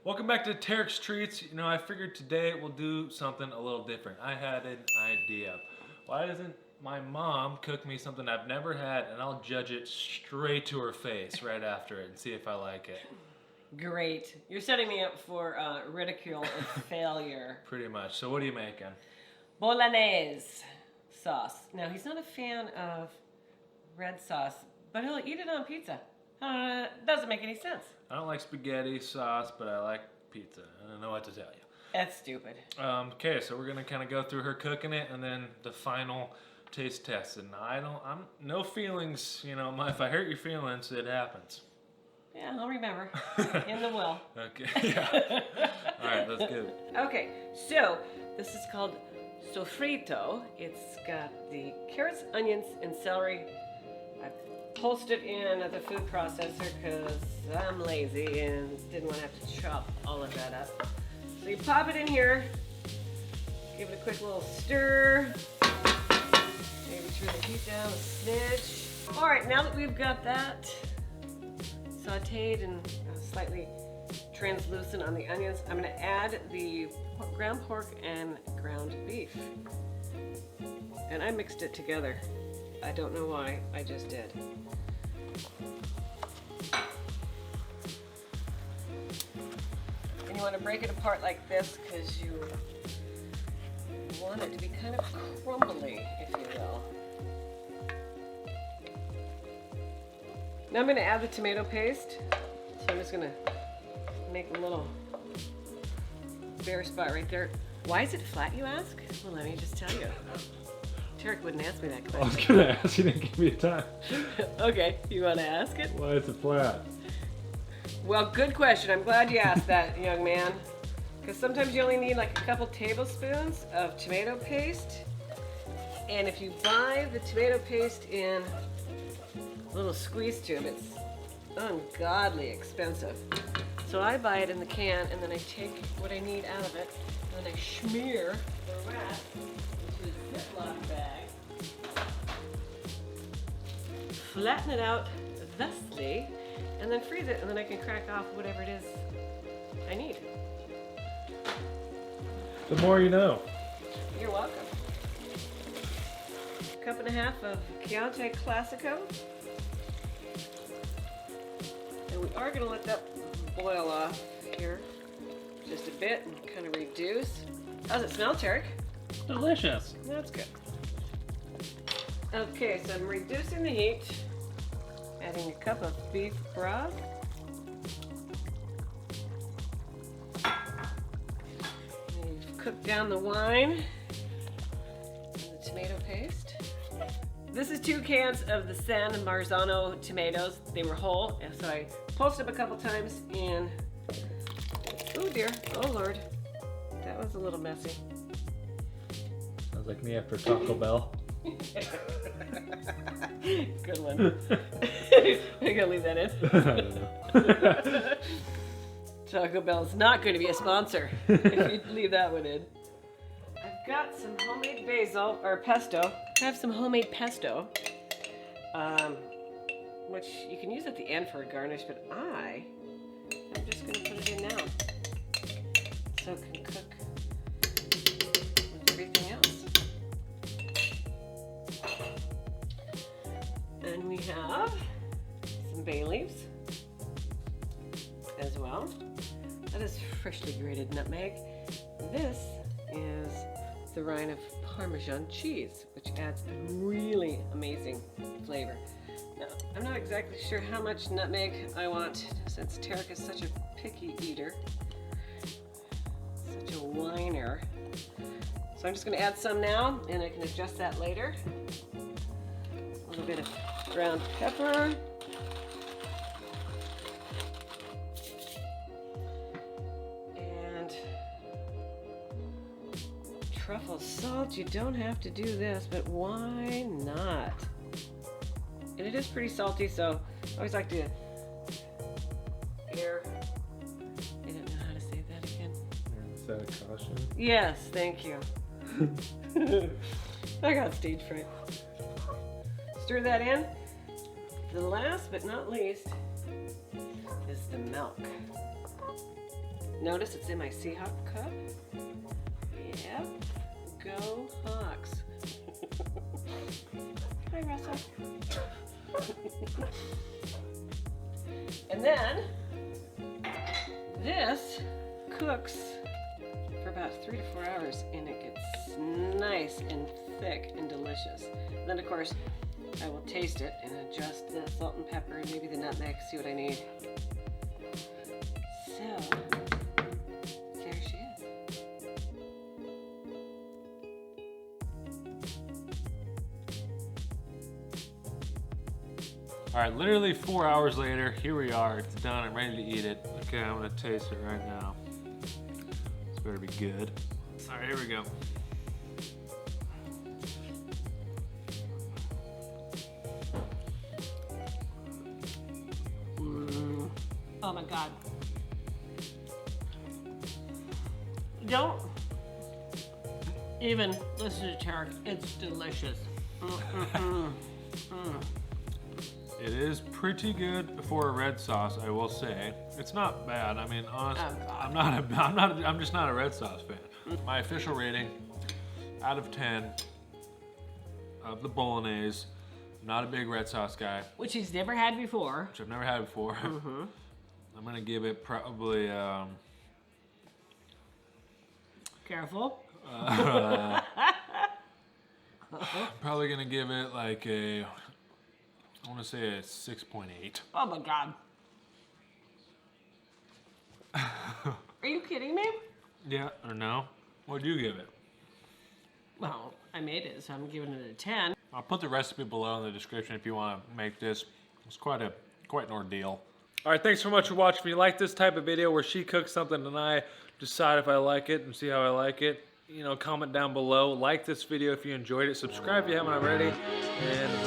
Welcome back to Tarik's Treats. You know, I figured today we'll do something a little different. I had an idea. Why doesn't my mom cook me something I've never had, and I'll judge it straight to her face right after it and see if I like it. Great. You're setting me up for ridicule and failure. Pretty much. So what are you making? Bolognese sauce. Now, he's not a fan of red sauce, but he'll eat it on pizza. Doesn't make any sense. I don't like spaghetti sauce, but I like pizza. I don't know what to tell you. That's stupid. Okay, so we're gonna kind of go through her cooking it, and then the final taste test. And I'm no feelings. You know, if I hurt your feelings, it happens. Yeah, I'll remember. In the will. Okay. Yeah. All right, let's go. Okay, so this is called sofrito. It's got the carrots, onions, and celery. I've pulsed it in at the food processor because I'm lazy and didn't want to have to chop all of that up. So you pop it in here, give it a quick little stir, maybe turn the heat down a smidge. All right, now that we've got that sauteed and slightly translucent on the onions, I'm going to add the ground pork and ground beef. And I mixed it together. I don't know why, I just did. And you want to break it apart like this because you want it to be kind of crumbly, if you will. Now I'm going to add the tomato paste. So I'm just going to make a little bare spot right there. Why is it flat, you ask? Well, let me just tell you. Tarik wouldn't ask me that question. I was gonna ask, you didn't give me a time. Okay, you want to ask it? Why is it flat? Well, good question. I'm glad you asked that, young man. Because sometimes you only need like a couple tablespoons of tomato paste. And if you buy the tomato paste in a little squeeze tube, it's ungodly expensive. So I buy it in the can, and then I take what I need out of it, and then I smear the rest into a Ziploc bag, flatten it out thusly, and then freeze it, and then I can crack off whatever it is I need. The more you know. You're welcome. A cup and a half of Chianti Classico. And we are going to let that boil off here just a bit and kind of reduce. How's it smell, Tarik? Delicious. That's good. Okay, so I'm reducing the heat, adding a cup of beef broth. We've cooked down the wine and the tomato paste. This is 2 cans of the San Marzano tomatoes. They were whole, and so I pulsed them a couple times in. Oh dear, oh Lord, that was a little messy. Sounds like me after Taco Bell. Good one. I'm gonna leave that in. I don't know. Taco Bell's not going to be a sponsor if you leave that one in. I've got some homemade basil, or pesto. I have some homemade pesto, which you can use at the end for a garnish, but I'm just going to put it in now. So it can cook with everything else. And we have some bay leaves as well. That is freshly grated nutmeg. This is the rind of Parmesan cheese, which adds a really amazing flavor. Now, I'm not exactly sure how much nutmeg I want, since Tarik is such a picky eater, such a whiner. So I'm just going to add some now, and I can adjust that later. A little bit of ground pepper. And truffle salt. You don't have to do this, but why not? And it is pretty salty, so I always like to air. I don't know how to say that again. Is that a caution? Yes, thank you. I got stage fright. Stir that in. The last but not least is the milk. Notice it's in my Seahawk cup. Yep. Go Hawks. Hi, Russell. And then this cooks for about 3 to 4 hours and it gets nice and thick and delicious. Then of course I will taste it and adjust the salt and pepper and maybe the nutmeg, see what I need. So, there she is. All right, literally 4 hours later, here we are. It's done. I'm ready to eat it. Okay, I'm gonna taste it right now. This better be good. All right, here we go. Oh my God. Don't even listen to Tarik. It's delicious. It is pretty good for a red sauce, I will say. It's not bad. I mean, honestly, I'm just not a red sauce fan. My official rating out of 10 of the bolognese. Not a big red sauce guy, Which he's never had before. which I've never had before. I'm gonna give it probably Careful. probably gonna give it like a, I want to say a 6.8. Oh my God. Are you kidding me? Yeah or no? What'd you give it? Well, I made it, so I'm giving it a 10. I'll put the recipe below in the description if you want to make this. It's quite an ordeal. All right, thanks so much for watching. If you like this type of video where she cooks something and I decide if I like it and see how I like it, you know, comment down below. Like this video if you enjoyed it. Subscribe if you haven't already. And